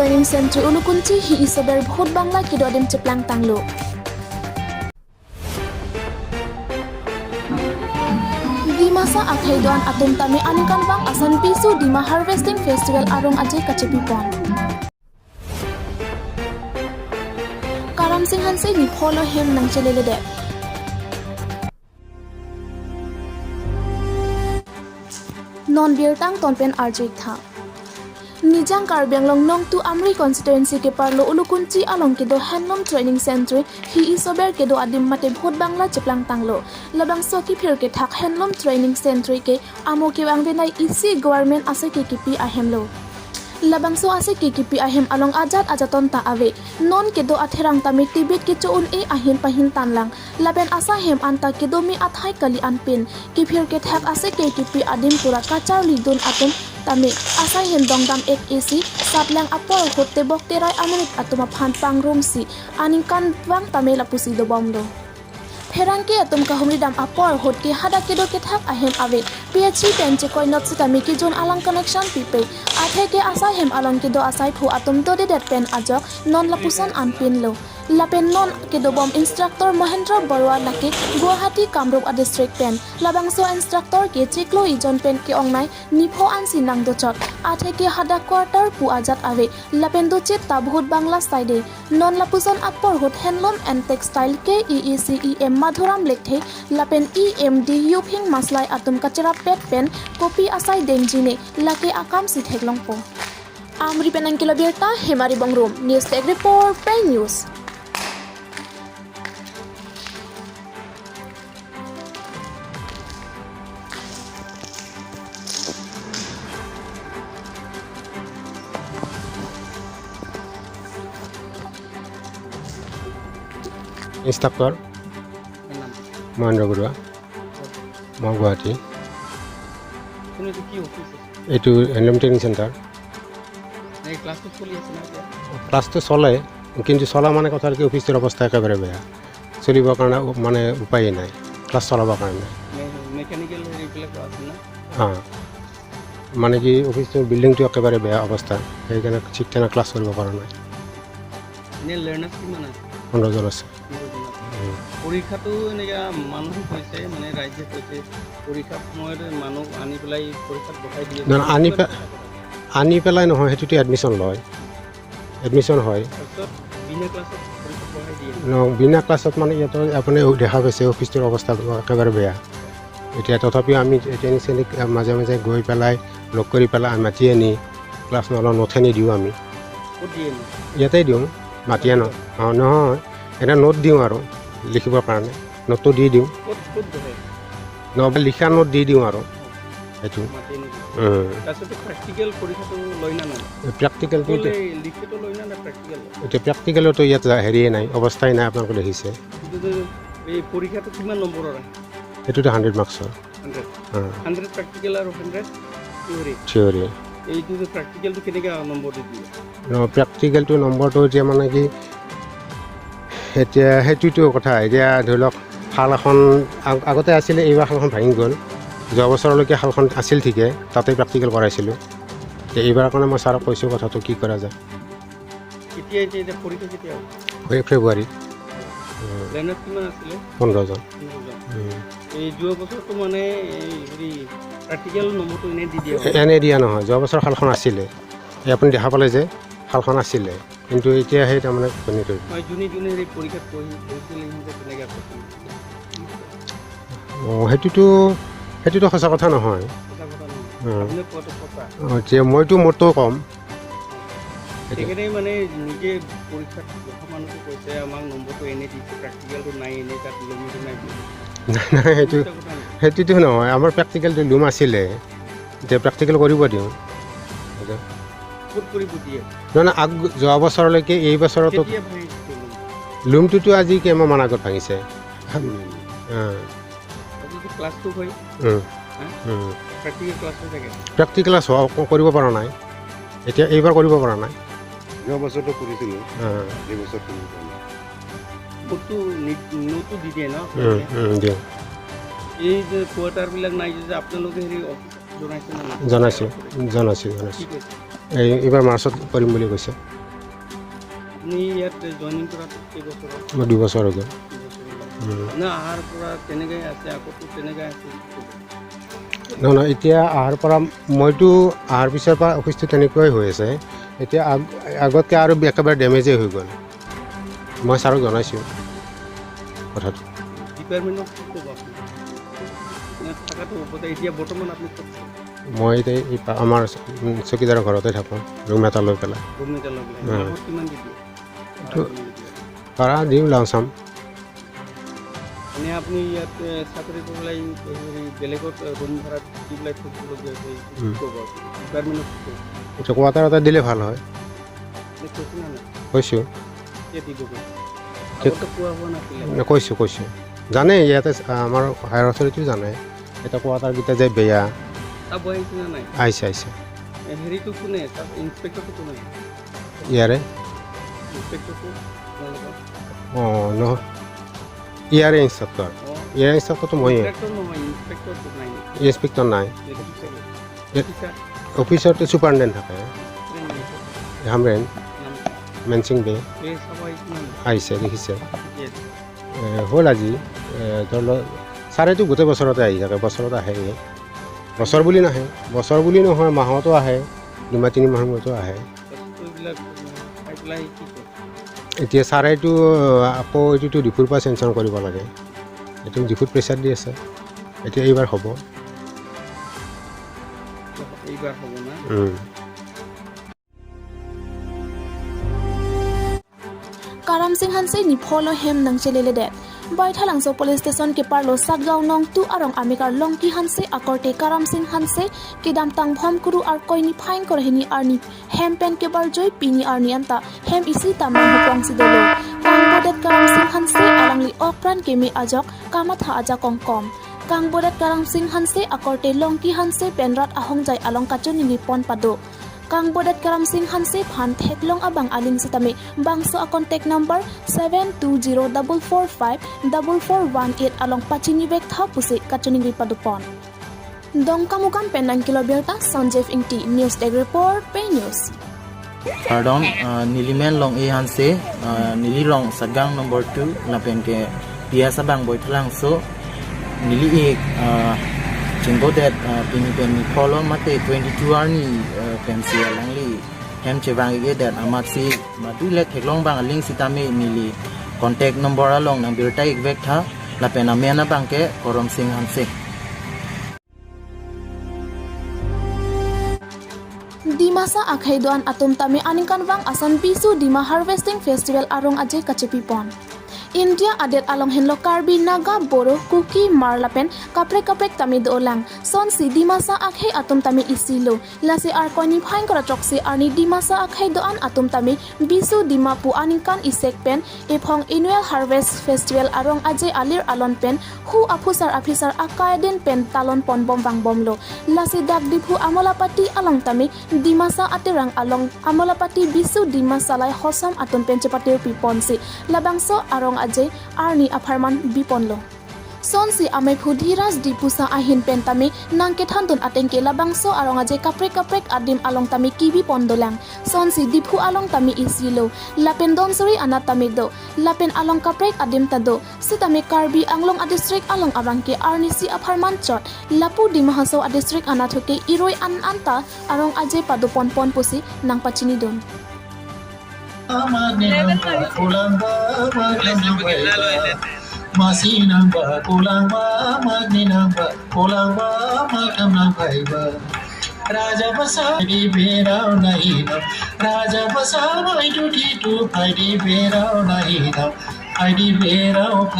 Training Center Ulukunchi hi isober Bhut Bangla Kidodim Cheplang Tanglo. Dimasa Akhaidoan Atum Tami Anikan Bang Asan Pisu Dima Harvesting Festival Arong Ajay Kachepipon. Karam Singh Hanse ni follow him nang chelelede. Non Birtang Tonpen Arjik Tha. Nijang Karbianglong Nong tu Amri constituency ke parlo Ulukunchi along ke do Handloom Training Center hi isober ke do adim mate Bhut Bangla Cheplang Tanglo labang soki phir ke thak Handloom Training Center ke amo ke ang benai isi government ase ke kipi ahemlo labang so ase ke kipi ahem along ajaton ta ave non ke do atherang tami tibet ke choun e ahin pahin tanlang laben asa hem anta ke do mi athai kali anpin ki phir ke thak ase ke kipi adim pura kachar lidun atum tami asai hen dongdam ek AC saplang apor hotte bokterai amerik atuma phan pangrom si aninkan bang tami lapusi do bomdo Ferangke atum kahumri dam apor hotke hada kedo ke thak ahem ave PhD tenche koi not sitami ki jon alang connection pipe athe ke asai hem along ke do asai thu atum to de det pen ajo non lapusan anpin lo lapen non ke do bom instructor Mahendra Barwa lake Guwahati Kamrup district pen labangso instructor ke chiklo ijon pen ke ongnai nipho an sinang do chot athe ke hada quarter pu ajat ave lapen do chit ta Bhut Bangla side non lapusan apor hot handloom and textile ke EECEM Madhuram lekhe lapen EMD Yuping Maslai atum kachara pet pen kopi asai dengjine lake akam sitheglongpo Amri penang kilobierta Hemari Bongrom News Tech Report Pen News Instructor Mahendra Barwa Guwahati এইটো handloom training centre class তো চলে কিন্তু চলা মানে কথা কি অফিসের অবস্থা একেবারে বেয়া চলিবৰ কাৰণে মানে উপায় নাই ক্লাস চলাবৰ কাৰণে হ্যাঁ মানে কি অফিসৰ বিল্ডিংটো একেবাৰে বেয়া অৱস্থা সেইকাৰণে ঠিক তেনে ক্লাস কৰিব পৰা নাই 15 জন আছে পৰীক্ষাটো এনেকা মানুহ কৈছে মানে ৰাজ্যে কৈছে পৰীক্ষাৰ সময়ত মানুহ আনি পেলাই পৰীক্ষাত বহাই দিয়ে আনি পেলাই নহয় সেইটোতে এডমিশ্যন লয় এডমিশ্যন হয় বিনা ক্লাছত পৰীক্ষা বহাই দিয়ে বিনা ক্লাছত মানে ইয়াত আপুনি দেখা পাইছে অফিচটোৰ অৱস্থা একেবাৰে বেয়া এতিয়া তথাপিও আমি ট্ৰেইনিং চেণ্টাৰ মাজে মাজে গৈ পেলাই লগ কৰি পেলাই মাতি আনি ক্লাছ নলওঁ নথেনি দিওঁ আমি ইয়াতে দিওঁ মাতি আনো নহয় এটা নোট দিওঁ আৰু লিখিবৰ কাৰণে নোটটো দি দিওঁ নহ'লে লিখা নোট দি দিওঁ আৰু সেইটো প্ৰেক্টিকেলটো এতিয়া প্ৰেক্টিকেলতো ইয়াত হেৰিয়ে নাই অৱস্থাই নাই আপোনালোকে দেখিছে সেইটোতো 100 মাৰ্কছৰ থিয়ৰী প্ৰেক্টিকেলটো নম্বৰটো এতিয়া মানে কি এতিয়া সেইটোতো কথা এতিয়া ধৰি লওক শাল এখন আগতে আছিলে এইবাৰ শালখন ভাঙি গ'ল যোৱা বছৰলৈকে শালখন আছিল ঠিকে তাতে প্ৰেক্টিকেল কৰাইছিলোঁ এতিয়া এইবাৰ কাৰণে মই ছাৰক কৈছোঁ কথাটো কি কৰা যায় ফেব্ৰুৱাৰীত 15 জন এনে দিয়া নহয় যোৱা বছৰ শালখন আছিলে এই আপুনি দেখা পালে যে শালখন আছিলে কিন্তু এতিয়া সেই তাৰমানে সেইটোতো সঁচা কথা নহয় এতিয়া মইতো মোৰটো কম মানে নিজে পৰীক্ষাত মানুহটো কৈছে আমাক নম্বৰটো এনে দিছে প্ৰেক্টিকেলটো নাই এনে তাত লিমিট নাই নাই সেইটোতো নহয় আমাৰ প্ৰেক্টিকেলটো লুম আছিলে এতিয়া প্ৰেক্টিকেল কৰিব দিওঁ নহয় যোৱা বছৰলৈকে এই বছৰতো লুমটোতো আজি কেইমাহমান আগত ভাঙিছে প্ৰেক্টিকেল ক্লাছ কৰিব পৰা নাই এতিয়া এইবাৰ কৰিব পৰা নাই যোৱা বছৰটো কৰিছিলোঁ এই বছৰ এই যে কোৱাৰ্টাৰবিলাক নাই যে আপোনালোকে হেৰি জনাইছোঁ এইবাৰ মাৰ্চত কৰিম বুলি কৈছে। আপুনি ইয়াত জইনিং কৰাটো কেইবছৰ হ'ল? মই 2 বছৰ হৈ গ'ল। না অহাৰ পৰা তেনেকৈ আছে আগতো তেনেকৈ আছে? নহয় এতিয়া অহাৰ পৰা মইতো অহাৰ পিছৰ পৰা অফিচটো তেনেকুৱাই হৈ আছে। এতিয়া আগতকৈ আৰু একেবাৰে ডেমেজেই হৈ গ'ল। মই ছাৰক জনাইছোঁ কথাটো। ডিপাৰ্টমেণ্টত কি ক'ব আপুনি? থকাটো ওপৰতে এতিয়া বৰ্তমান আপুনি ক'ত আছে? মই এতিয়া আমাৰ চকীদাৰৰ ঘৰতে থাকোঁ, ৰুম এটা লৈ পেলাই। ৰুম এটা লৈ পেলাই মাহত কিমান দি দিয়ে? ভাড়া দিওঁ লামচাম। এনে আপুনি ইয়াত চাকৰি কৰি পেলাই বেলেগত ৰুম ভাড়া দি পেলাই থাকিবলগীয়া হৈছে, কি ক'ব ডিপাৰ্টমেণ্টত কি ক'ব? এতিয়া কোৱাৰ্টাৰ এটা দিলে ভাল হয়। কৈছে নে নাই? কৈছোঁ কেতিয়া দিব কৈছে? আগতে পোৱা হোৱা নাছিলে? কৈছোঁ জানে ইয়াতে আমাৰ হায়াৰ অথৰিটিও জানে এতিয়া কোৱাৰ্টাৰকেইটা যে বেয়া। চাব আহিছে নে নাই? আহিছে হেৰিটো কোনে তাত ইনস্পেক্টৰটো কোনে? ইয়াৰে ইনস্পেক্টৰটো আপোনালোকৰ? নহয় ইয়াৰে ইনষ্ট্ৰাক্টৰ। ইয়াৰে ইনষ্ট্ৰাক্টৰটো ময়ে। ইনস্পেক্টৰ নহয়, ইনস্পেক্টৰটো নাই নেকি? ইনস্পেক্টৰ নাই। অফিচাৰ অফিচতে চুপাৰিনটেণ্ডেণ্ট থাকে। হামৰেন মেনচিং বে এই চাব আহিছে নে নাই? আহিছে দেখিছে। Yes. হ'ল আজি ধৰি লওক ছাৰেতো গোটেই বছৰতে আহি থাকে, বছৰত আহে। বছৰ বুলি নাহে, বছৰ বুলি নহয় মাহতো আহে, 2-3 মাহৰ মূৰতো আহে। বস্তুবিলাক খাই পেলাই কি কৰে? এতিয়া ছাৰেতো আকৌ এইটোতো ডিফুৰ পৰা চেংচন কৰিব লাগে, এইটো ডিফুত প্ৰেছাৰ দি আছে। এতিয়া এইবাৰ হ'ব। এইবাৰ হ'ব না? Karam Singh Hanse ni pholo hem nang chelele det. Bai thalangso police station ke parlo sakjau nong tu arong amikar longki Hanse akorte Karam Singh Hanse kidam tang bhom kuru ar koi ni phain korheni arni hem pen ke bar joy pini arni anta hem isi tamang hupong si dolo. Kang bodet Karam Singh Hanse alangli okpran ke mi ajok kamatha aja kongkom. Kang bodet Karam Singh Hanse akorte longki Hanse penrat ahong jai along kachoni ni pon pado. Kang bodet Karam Singh Hanse phan theklong abang aling sitame bangso a contact number 7204454418 along pachini bek tha puse kachoni ri padupon dongkamukam penang kilometer Sanjeev Ingti news tag report pay news. Pardon, nilimen long e Hanse nili long sagang number 2 lapen ke biasa bang boy tlang so nili ek Jingbo that pini follow mate 22 arni pensi alangli hem chewang ge that amatsi madu le theklong bang link sitame nili contact number along nang birtai ek tha la pena mena bang ke Karam Singh Hanse. Dimasa akhai doan atum tame aningkan wang asan bisu Dima harvesting festival arong aje kachepi pon. India adet along henlo Karbi Naga Boro Kuki Marlapen kaprek tami dolang son si Dimasa akhai atum tami isilo lase ar koni phain kora troksi arni Dimasa akhai doan atum tami bisu Dimapu aningkan isek pen ephong annual harvest festival arong aje alir alon pen hu afusar akaiden pen talon pon bom bang bomlo lase dak diphu amolapati along tami Dimasa aterang along amolapati bisu Dimasa lai hosam atum pen chepatir piponsi labangso arong ajay arni aparman biponlo sonsi amay phudhiras dipusa ahin pentami nangke thandun atengke labangso arong ajay kaprek adim along tami kibi pondolang sonsi diphu along tami isilo lapen donsori anatami do lapen along kaprek adim tado sitame Karbi Anglong a district along abangke arni si aparman chot lapu dimahaso a district anathoke iroi anta arong ajay padupon pon pusi nang pachini don. Masinamba kulamba magninamba kulamba magamnam bhaiba Raja basa di berau nahi na Raja basa noi duti tu phai di berau nahi na phai di berau